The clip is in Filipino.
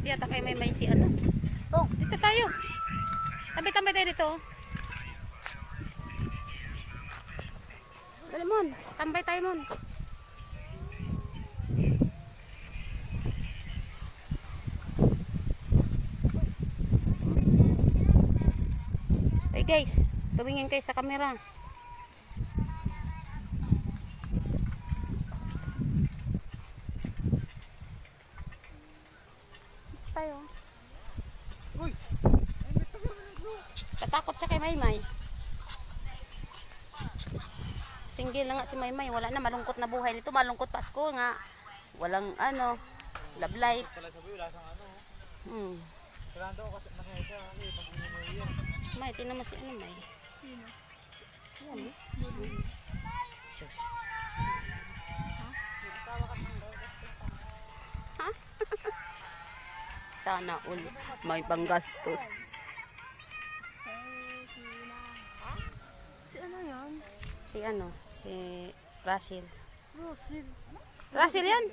yata kay may si ano. Oh, dito tayo. Tambay-tambay tayo dito. Dali mon, tambay tayo mon. Hey guys, tumingin kayo sa camera. Tayo. Uy. Katakot siya kay Maymay. Single na nga si Maymay, wala na, malungkot na buhay nito, malungkot Pasko nga. Walang ano, love life. May, tinan mo si ano May. Yan eh. Sus. Ha? Sana all may panggastos. Si ano yan? Si ano? Si Russell. Russell. Russell yan?